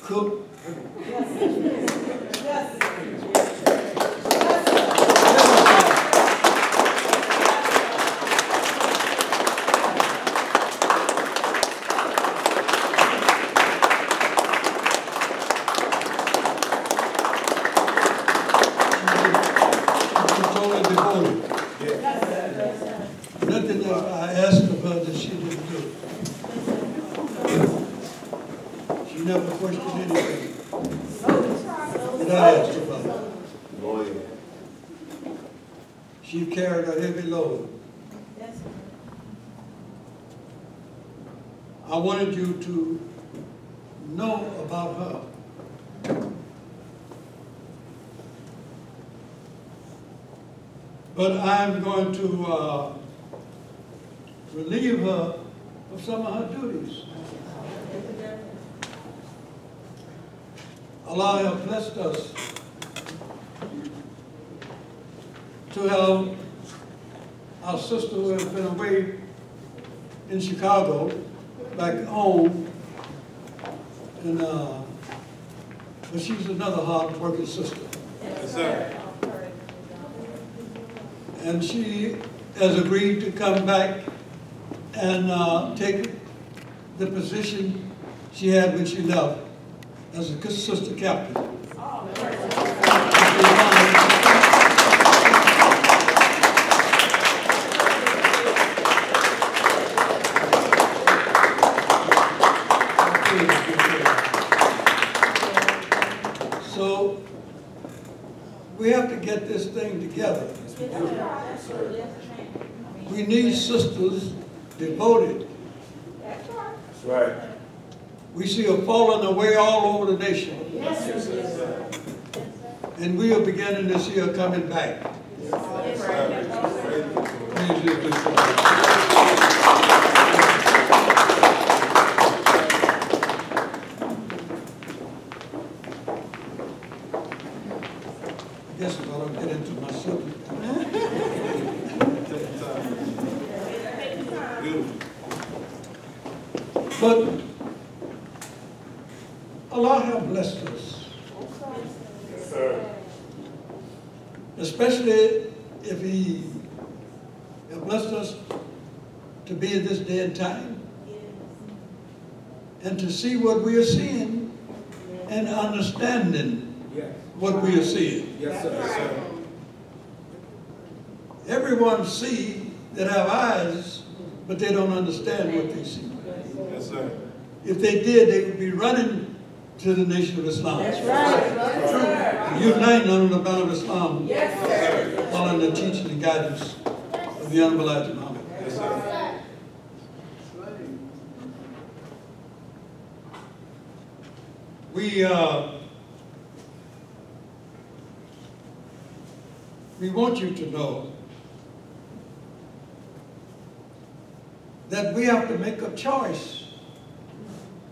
cook. Nothing that I asked of her that she didn't do. She never questioned anything that I asked of her. She carried a heavy load. I wanted you to know about her. But I'm going to relieve her of some of her duties. Allah has blessed us to have our sister who has been away in Chicago back home, and but she's another hard-working sister. Yes, sir. And she has agreed to come back and take the position she had when she left as a sister captain. So we have to get this thing together. We need sisters devoted. That's right. We see her falling away all over the nation. And we are beginning to see her coming back. I guess if I don't get into my subject. But Allah has blessed us. Yes, sir. Especially if He has blessed us to be in this day and time. And to see what we are seeing and understanding what we are seeing. Yes, sir. Yes, sir. Everyone see that have eyes, but they don't understand what they see. Yes, sir. If they did, they would be running to the nation of Islam. That's right. Uniting under the banner of Islam, Yes, sir. following the teaching and guidance of the Honorable Elijah Muhammad. Yes, sir. We want you to know that we have to make a choice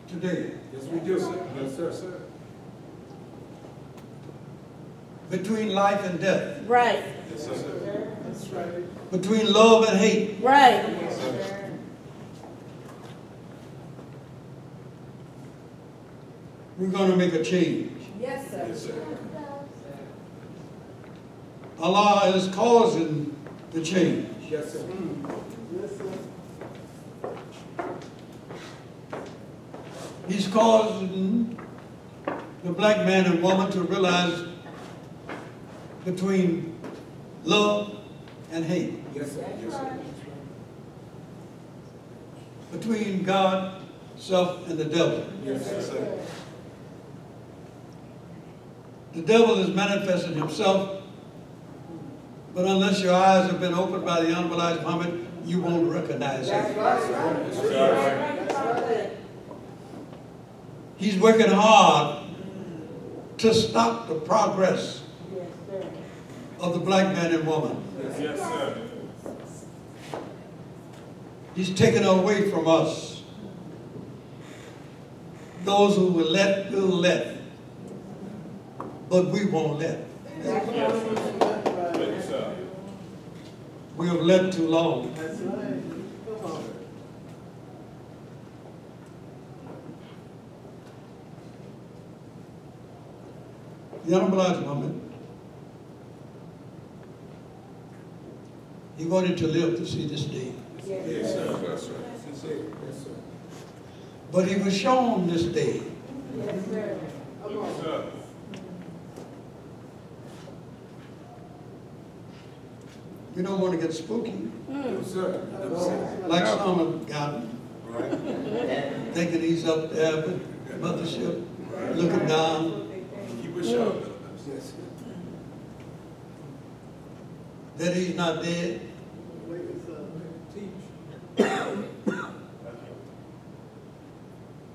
today Yes, we do, sir. Yes, sir, sir. between life and death, Right. Yes, sir. That's right. between love and hate. Right. Yes, sir. We're going to make a change. Yes, sir. Yes, sir. Allah is causing the change. Yes, sir. He's causing the black man and woman to realize between love and hate, Yes, sir. Yes, sir. between God, self, and the devil. Yes, sir. The devil is manifesting himself, but unless your eyes have been opened by the Honorable Elijah Muhammad, you won't recognize him. He's working hard to stop the progress of the black man and woman. Yes, sir. He's taken away from us. Those who will let, but we won't let. Yes, sir. We have let too long. the Honorable Elijah Muhammad, he wanted to live to see this day. Yes, sir. That's right. But he was shown this day. Yes, sir. We don't want to get spooky, Yes, sir. like some have gotten, Right. thinking he's up there with the mothership, looking down, Keep it sharp. that he's not dead.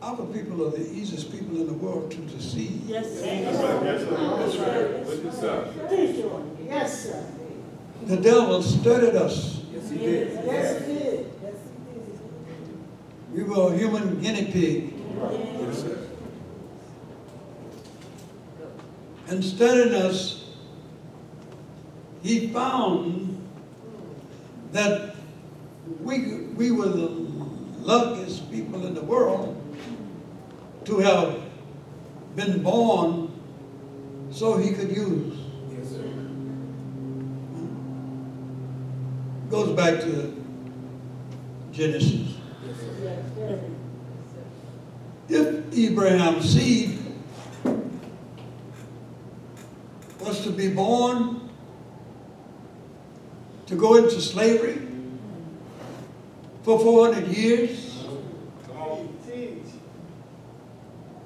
Our people are the easiest people in the world to deceive. Yes, Yes, sir. sir. Yes, sir. That's right. Witness up. Yes, sir. The devil studied us. Yes, he did. Yes, he did. We were a human guinea pig. Yes, sir. And studying us, he found that we were the luckiest people in the world to have been born so he could use. Yes, sir. Goes back to Genesis. If Abraham's seed was to be born to go into slavery for 400 years, Come on.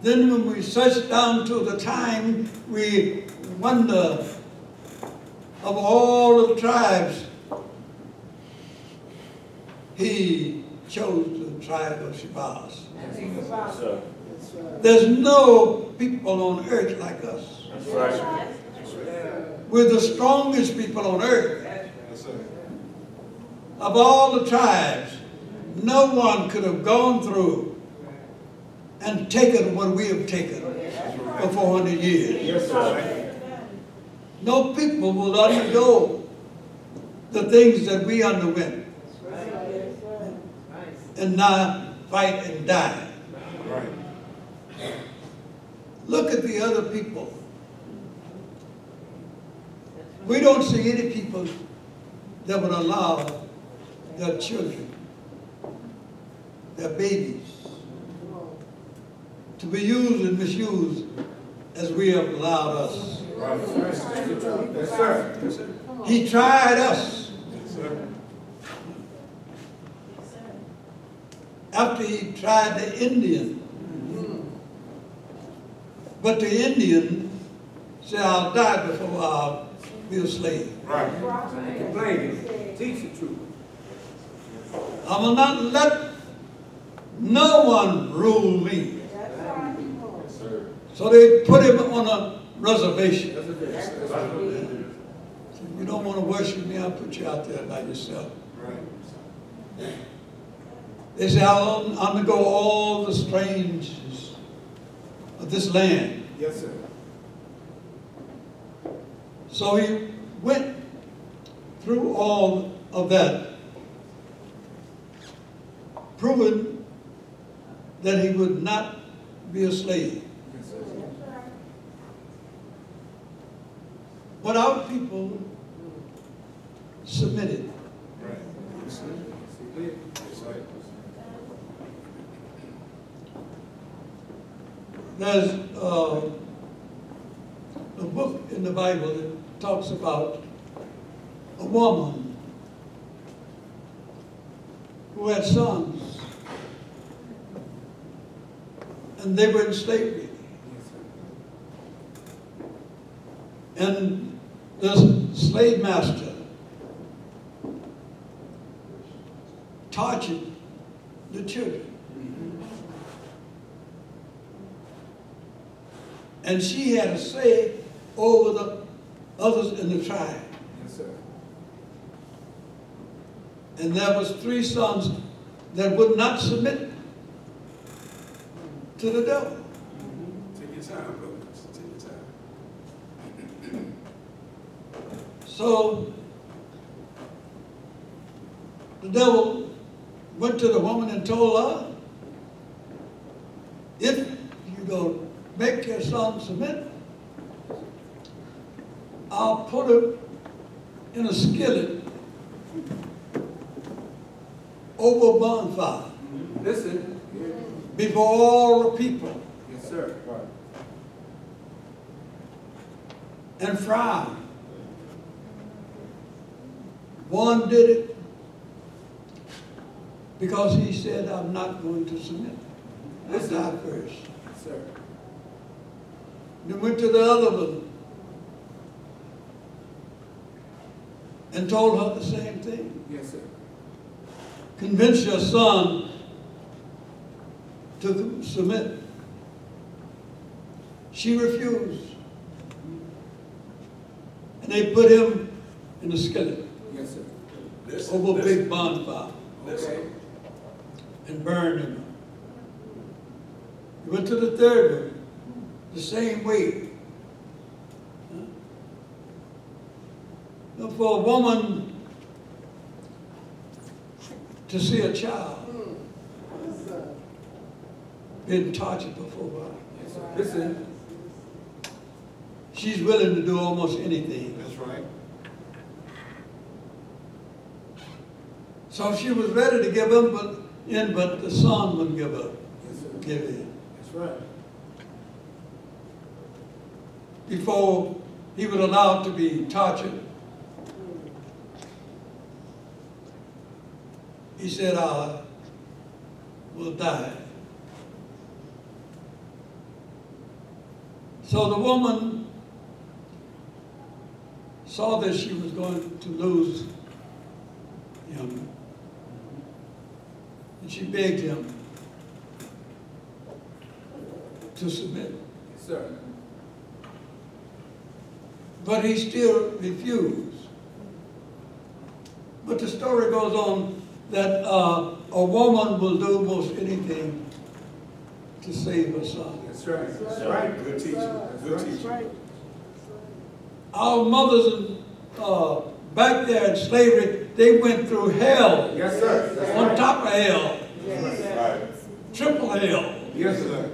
then when we search down to the time, we wonder of all the tribes, he chose the tribe of Shabazz. Yes, sir. There's no people on earth like us. That's right. We're the strongest people on earth. Yes, sir. Of all the tribes, no one could have gone through and taken what we have taken for 400 years. Yes, sir. No people will undergo the things that we underwent and not fight and die. Right. Look at the other people. We don't see any people that would allow their children, their babies, to be used and misused as we have allowed us. Right. Yes, sir. Yes, sir. He tried us. Yes, sir. After he tried the Indian. But the Indian said, I'll die before I'll be a slave. Right. Teach the truth. I will not let no one rule me. Yes, sir. So they put him on a reservation. Yes, sir. Said, you don't want to worship me, I'll put you out there by yourself. Right. They said, I'll undergo all the strangeness of this land. Yes, sir. So he went through all of that, proving that he would not be a slave. Yes, sir. But our people submitted. Right. Yes, sir. Yes, sir. There's a book in the Bible that talks about a woman who had sons, and they were in slavery. And the slave master tortured the children. And she had a say over the others in the tribe. Yes, sir. And there was 3 sons that would not submit to the devil. Take your time, brothers. Take your time. So the devil went to the woman and told her, if you go make your son submit, I'll put it in a skillet over a bonfire Listen. before all the people Yes, sir. and fry 'em. One did it because he said, I'm not going to submit. I died first. Yes, sir. Then went to the other one and told her the same thing. Yes, sir. Convince your son to submit. She refused. And they put him in the skillet Yes, sir. Listen, over a listen, big bonfire listen. Okay. and burned him. He went to the third one, the same way. Now, for a woman to see a child been tortured before, Yes, sir. Listen. she's willing to do almost anything. That's right. So she was ready to give him but the son wouldn't give up, Yes, sir. give in. That's right. Before he was allowed to be tortured, he said, I will die. So the woman saw that she was going to lose him, and she begged him to submit. Yes, sir. But he still refused. But the story goes on that a woman will do almost anything to save her son. That's right. That's right. Good teacher. Good teacher. Our mothers back there in slavery, they went through hell, Yes, sir. That's on right. top of hell, Right. triple hell, Yes, sir.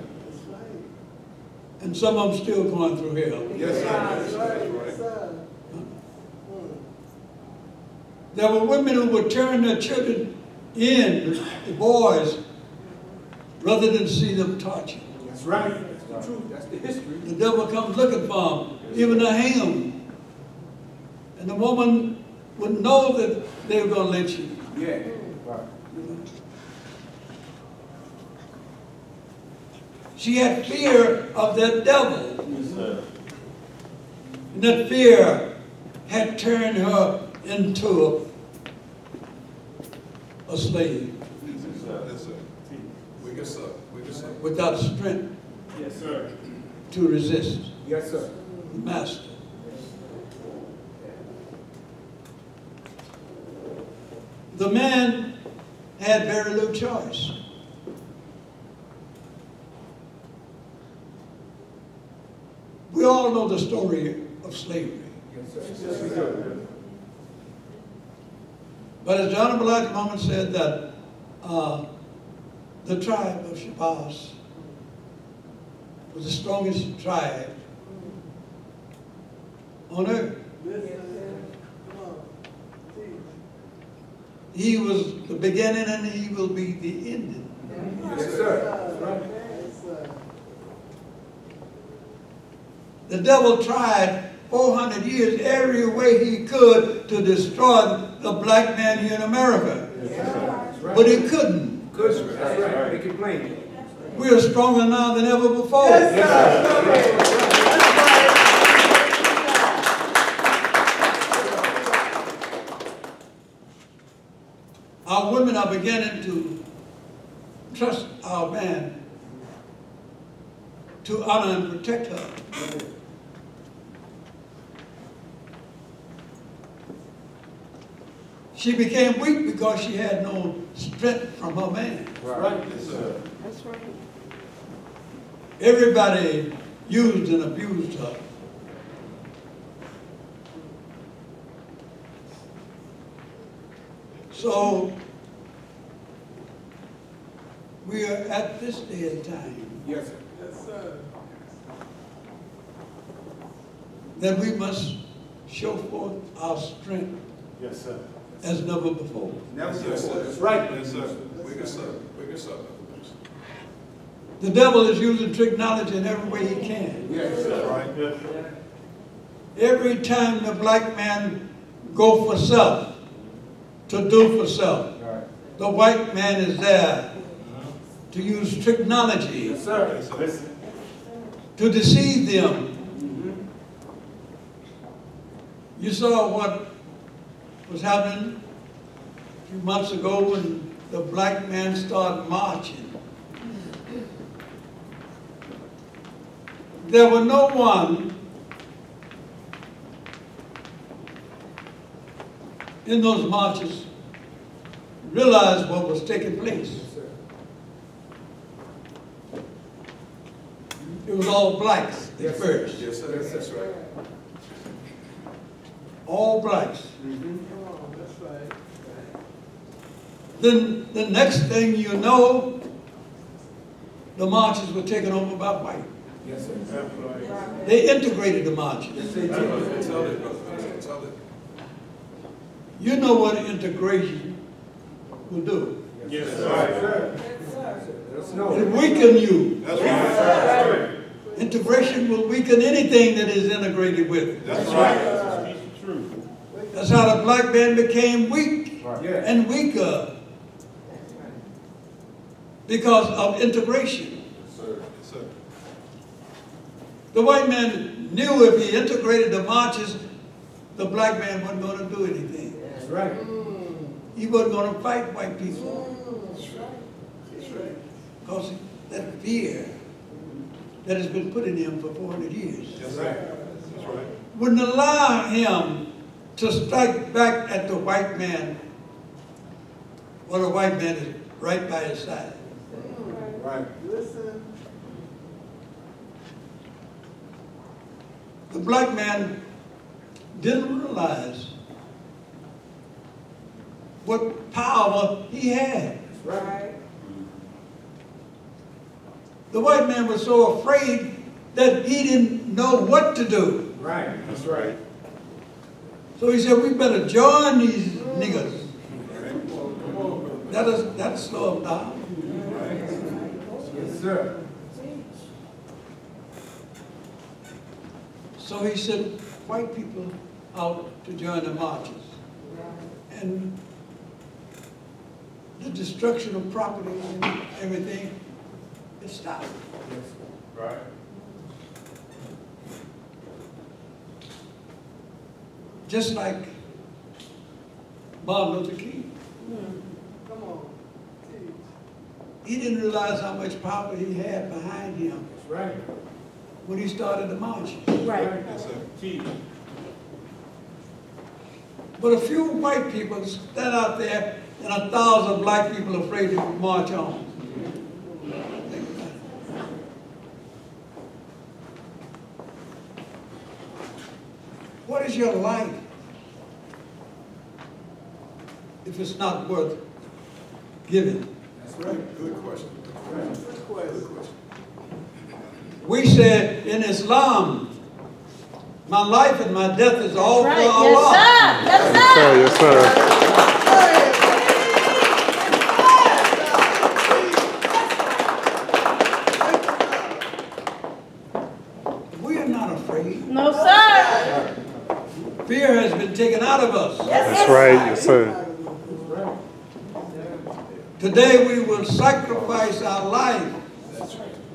and some of them still going through hell. Yes, sir. That's right. There were women who would turn their children in, the boys, rather than see them tortured. That's right. That's the truth. That's the history. The devil comes looking for them, even to hang them. And the woman would know that they were going to lynch you. Yeah. Right. She had fear of that devil. Yes, sir. And that fear had turned her into a slave Yes, sir. Yes, sir. Wicked son. Wicked son. without strength Yes, sir. to resist Yes, sir. the master. The man had very little choice. We all know the story of slavery. Yes, sir. Yes, we do. But as John Elijah Muhammad said that the tribe of Shabazz was the strongest tribe on earth. He was the beginning and he will be the ending. Yes, sir. That's right. The devil tried 400 years every way he could to destroy the black man here in America. That's right. But he couldn't. Good. That's right. Make it plain. We are stronger now than ever before. Our women are beginning to trust our man to honor and protect her. She became weak because she had no strength from her man. Right. Yes, sir. That's right. Everybody used and abused her. So we are at this day and time Yes, sir. Yes, sir. that we must show forth our strength Yes, sir. as never before. Never Yes, before. sir. That's right. Yes, sir. Wake us up. Wake us up. The devil is using technology in every way he can. Yes, That's sir. right. Yes, sir. Every time the black man go for self, to do for self, Right. the white man is there to use technology Yes, sir. Yes, sir. Listen. to deceive them. You saw what was happening a few months ago when the black man started marching. There was no one in those marches realized what was taking place. Yes, sir. It was all blacks at Yes, sir. first. Yes, sir. That's right. All blacks. Mhm. That's right. Then the next thing you know, the marches were taken over by white. Yes, sir. That's right. They integrated the marches. Yes, they did. Tell it, brother. Tell it. You know what integration will do. Yes, Yes, sir. sir. Let us It know. weaken you. That's right. That's right. Integration will weaken anything that is integrated with it. That's right. Speak the truth. That's how the black man became weak Yeah. and weaker because of integration. Yes, sir. Yes, sir. The white man knew if he integrated the marches, the black man wasn't going to do anything. That's right. He wasn't going to fight white people That's right. because that fear that has been put in him for 400 years Yes, sir. That's right. wouldn't allow him to strike back at the white man while the white man is right by his side. Right. Listen. The black man didn't realize what power he had. That's right. The white man was so afraid that he didn't know what to do. Right. That's right. So he said, we better join these niggas. Come on, brother. That'll slow them down. Yes, sir. So he sent white people out to join the marches. And the destruction of property and everything, it stopped. Yes. Right. Just like Martin Luther King. Come on. Teach. He didn't realize how much power he had behind him That's right. when he started the marches. Right. Yes, sir. Teach. But a few white people stand out there and 1,000 black people afraid to march on. Think about it. What is your life if it's not worth giving? That's right. Good question. Good question. Good question. We said in Islam, my life and my death is all for Right. Allah. Yes, sir. Yes, sir. Yes, sir. We are not afraid. No, sir. Fear has been taken out of us. That's right, yes, sir. Today we will sacrifice our life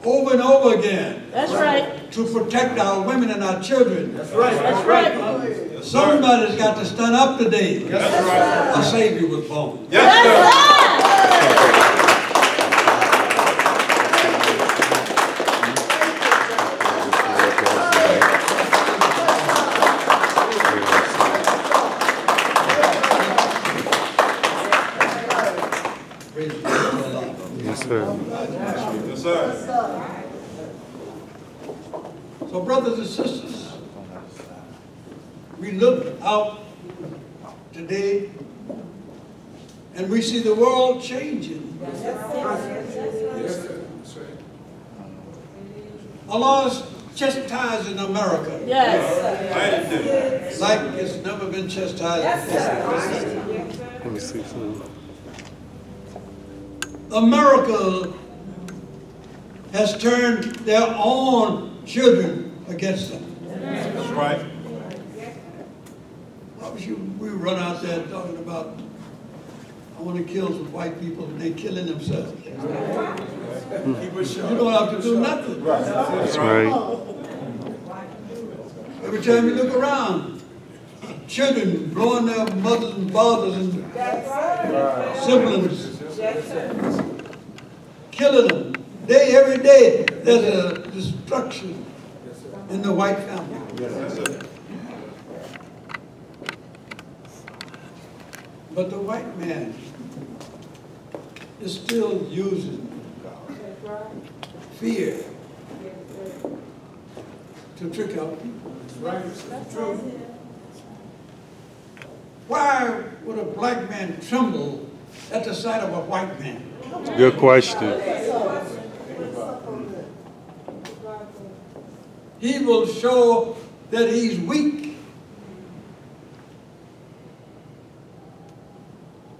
over and over again That's right. to protect our women and our children. That's right. That's right. Somebody's got to stand up today. That's right. A Savior was born. Yes, sir. Yes, sir. Praise God. Yes, sir. Yes, sir. So brothers and sisters, we look out today and we see the world changing. Yes, sir. That's right. Allah chastising America Yes. like it's never been chastised before. Let me see something. America has turned their own children against them. That's right. Why would we run out there talking about, I want to kill some white people and they killing themselves? Keep it sharp. You don't have to do nothing. That's right. Every time you look around, children blowing their mothers and fathers and siblings, killing them. Every day, there's a destruction in the white family. But the white man is still using fear to trick out people. Why would a black man tremble at the sight of a white man? Good question. He will show that he's weak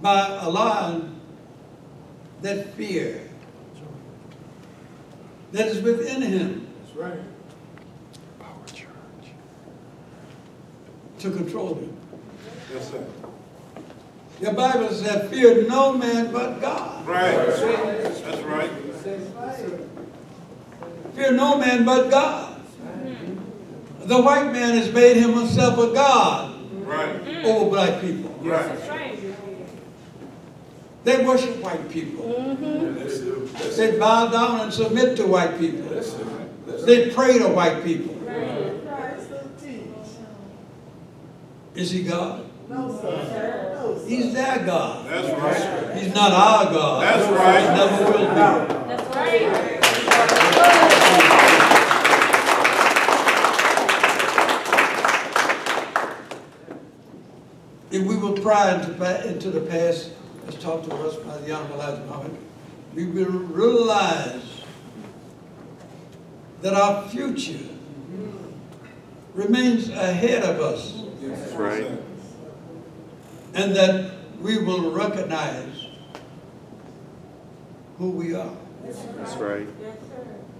by allowing that fear that is within him That's right. to control him. Yes, sir. Your Bible said, fear no man but God. Right. That's right. Fear no man but God. The white man has made himself a God Right. over black people. Right. They worship white people. Listen. They bow down and submit to white people. Listen. They pray to white people. Christ will teach. Is he God? No, sir. No, sir. He's their God. That's right. He's not our God. That's right. He never will be. That's right. If we will pry into the past, as taught to us by the Honorable Elijah Muhammad, we will realize that our future remains ahead of us, That's right. and that we will recognize who we are. That's right.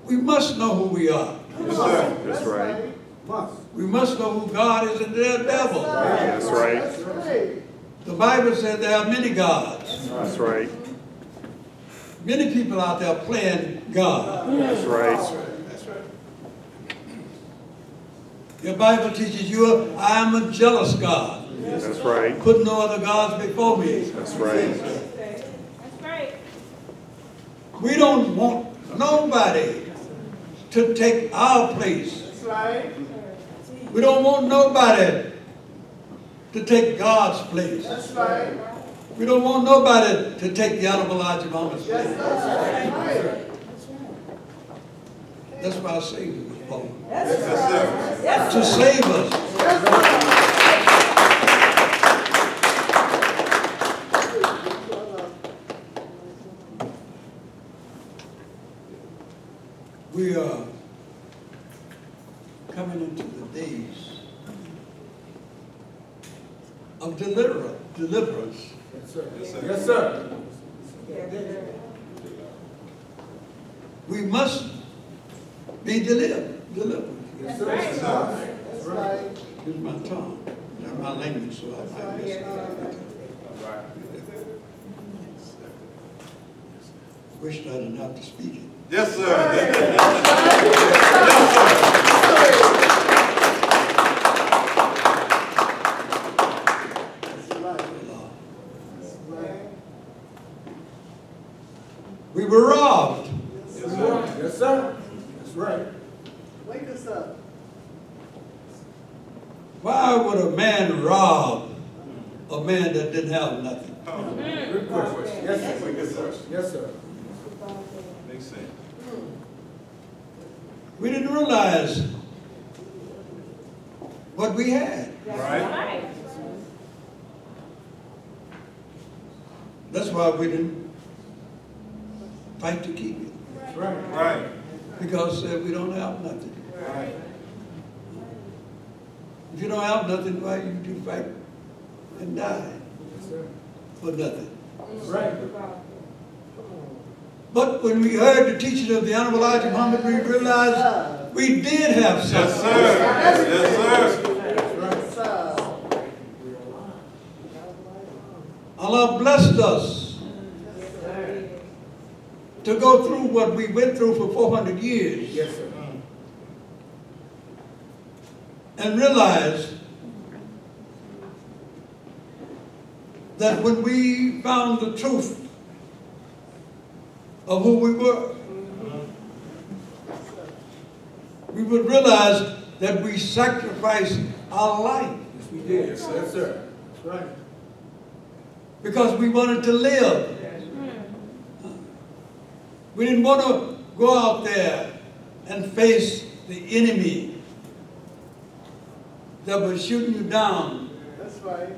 We must know who we are. Yes, sir. That's right. Must. We must know who God is and the devil. That's right. That's right. The Bible said there are many gods. That's right. Many people out there playing God. That's right. That's right. Your Bible teaches you, I am a jealous God. That's right. Put no other gods before me. That's right. That's right. We don't want nobody to take our place. That's right. We don't want nobody to take God's place. That's right. We don't want nobody to take the Honorable Elijah Muhammad's place. That's right. That's why our Savior was born. Yes, sir. To save us. We are coming into the days of deliverance. Yes, sir. Yes, sir. Yes, sir. We must be delivered. Yes, sir. Yes, sir. That's right. Here's my tongue, not my language, so I might miss it. Right. Wish I didn't have to speak it. Yes, sir. That's right. That's right. We were robbed. Yes, sir. Yes, sir. That's right. Wake us up. Why would a man rob a man that didn't have nothing? Good question. Yes, sir. Yes, sir. Makes sense. We didn't realize what we had. Right. That's why we didn't fight to keep it. That's right. Right. Because we don't have nothing. If you don't have nothing, why you do fight and die Yes, sir. for nothing? Right. But when we heard the teaching of the Honorable Elijah Muhammad, we realized we did have Yes, something. sir. Yes, sir. Yes, sir. Allah blessed us to go through what we went through for 400 years Yes, sir. and realize that when we found the truth of who we were, we would realize that we sacrificed our life Yes, we did. Yes, sir. Yes, sir. That's right. because we wanted to live. We didn't want to go out there and face the enemy that was shooting you down. That's right.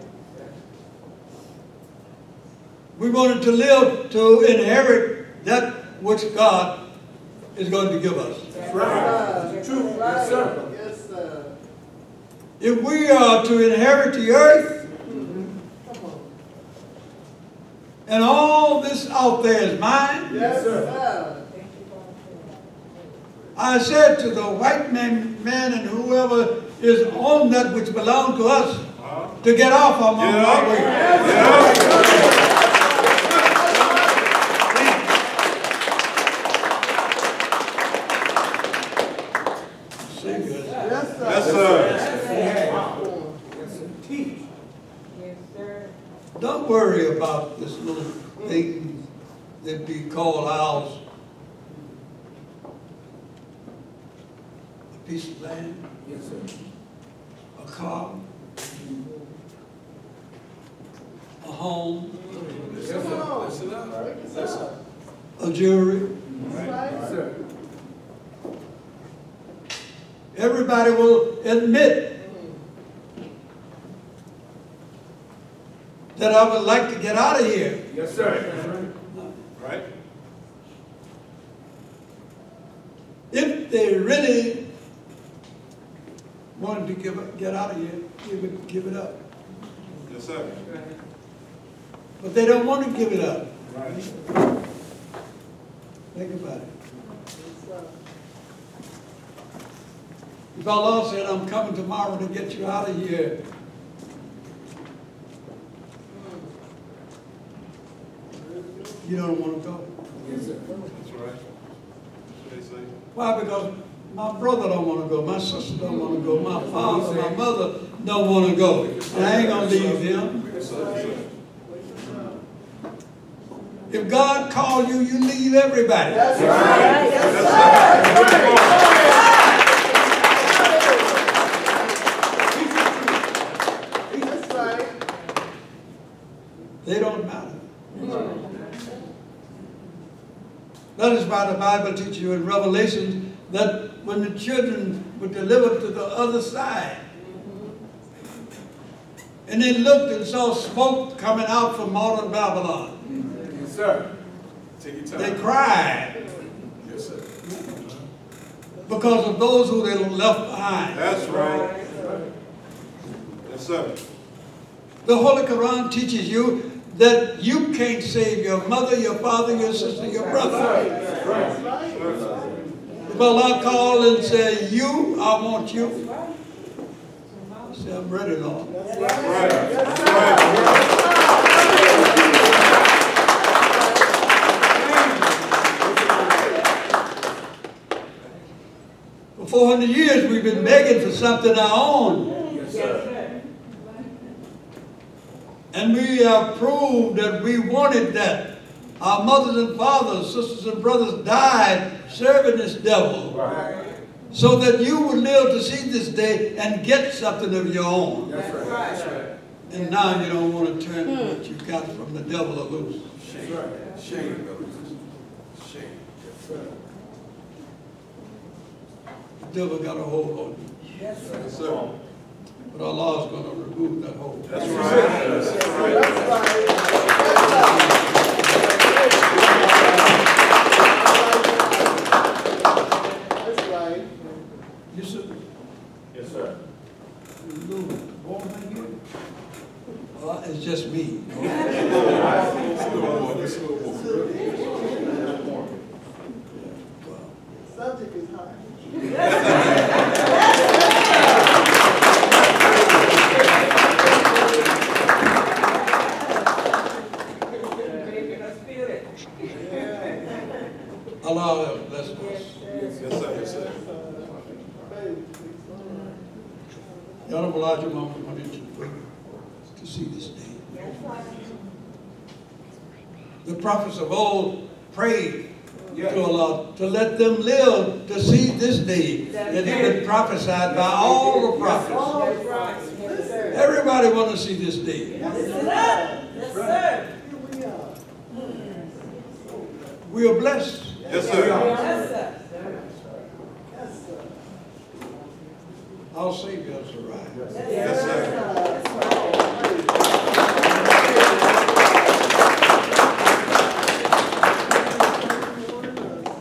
We wanted to live to inherit that which God is going to give us. That's right. It's the truth. Yes, sir. Yes, sir. If we are to inherit the earth and all this out there is mine, Yes, sir. sir. I said to the white man and whoever is on that which belongs to us to get off on Get my up. way. Get up. Savior. Yes, sir. Yes, sir. Yes, sir. Teach. Yes, sir. Don't worry about this little thing that we call ours. A piece of land, Yes, sir. a car, a home, Come on. Wake us up. a jewelry. That's Yes, right. sir. Everybody will admit that I would like to get out of here. Yes, sir. That's right. Right? If they really wanted to get out of here, give it up. Yes, sir. But they don't want to give it up. Right. Think about it. Yes, sir. If Allah said, I'm coming tomorrow to get you out of here, you don't want to go. Yes, sir. That's right. That's what they say. Why? Because my brother don't want to go, my sister don't want to go, my father, my mother don't want to go. And I ain't going to leave them. Yes, sir. If God called you, you leave everybody. That's right. Yes, sir. That's right. They don't matter. That is why the Bible teaches you in Revelation that when the children were delivered to the other side, and they looked and saw smoke coming out from modern Babylon, Yes, sir. Take your they time. cried Yes, sir. because of those who they left behind. That's right. Yes, sir. The Holy Quran teaches you that you can't save your mother, your father, your sister, your brother. That's right. If Allah called and said, you, I want you, I say, I'm ready, Lord. That's Right. right. That's right. For 400 years, we've been begging for something our own. Yes, sir. And we have proved that we wanted that. Our mothers and fathers, sisters and brothers died serving this devil Right. so that you would live to see this day and get something of your own. That's right. That's right. And now you don't want to turn what you got from the devil loose. That's right. Shame, brothers. Shame. Yes, sir. The devil got a hold on you. Yes, sir. But Allah is going to remove that hold. That's right. That's right. That's right. That's right. You said, Yes, sir. little warm in here? It's just me. Subject is high. Allah have blessed us. Yes, sir, yes, sir. The Honorable Elijah Muhammad wanted to wait to see this day. The prophets of old prayed to Allah to let them live to see this day that had been prophesied by all the prophets. That's right. Yes, sir. Everybody want to see this day. Yes, sir. Here we are. We are blessed. Yes, sir. Yes, sir. Yes, sir. Our Savior has arrived. Yes, sir.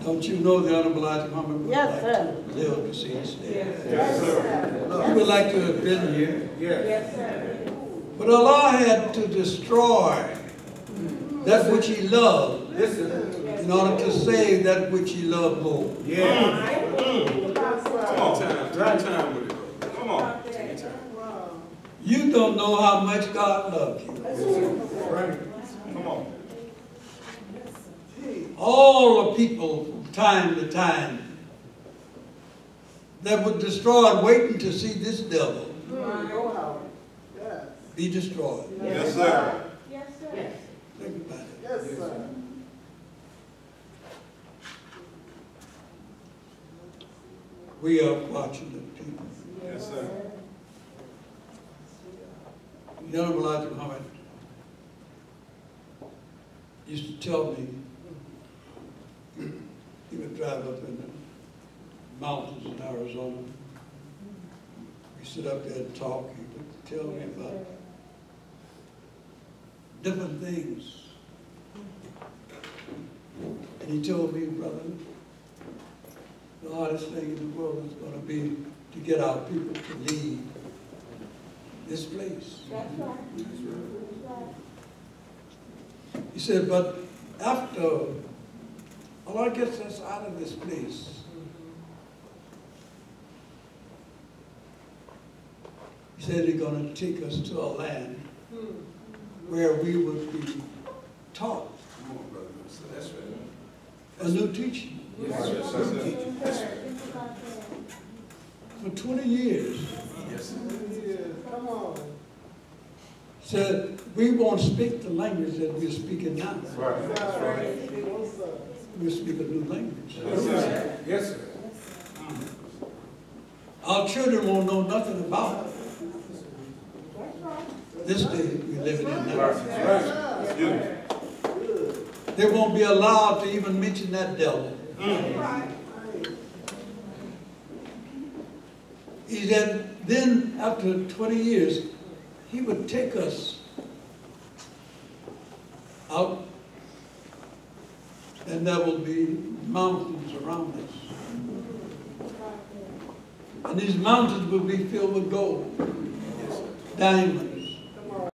Don't you know the Honorable Elijah Muhammad would Yes, like sir. to live to see this day? Yes, sir. He would like to have been here, Yes, sir. but Allah had to destroy that which He loved in order to save that which He loved more. Come on, time with it, bro. Come on. Take your time. You don't know how much God loved you. Come on. All the people from time to time that were destroyed waiting to see this devil Go out. Yes. be destroyed. Yes, sir. Yes, sir. Think about it. Yes, sir. We are fortunate people. Yes, sir. The Honorable Elijah Muhammad used to tell me, he would drive up in the mountains in Arizona. We sit up there and talk. He would tell me about different things. And he told me, brother, the hardest thing in the world is going to be to get our people to leave this place. That's right. He said, but after Allah gets us out of this place, he said he's going to take us to a land where we would be taught Come on, brother. That's right. a new teaching. Yes, sir. For 20 years, Yes, sir. Yes. Come on. said we won't speak the language that we're speaking now. Right. That's right. Yes, sir. We'll speak a new language. Yes, sir. Yes, sir. Our children won't know nothing about this day we're living in now. That's good. They won't be allowed to even mention that devil. He said, then after 20 years, he would take us out, and there will be mountains around us. And these mountains will be filled with gold, diamonds,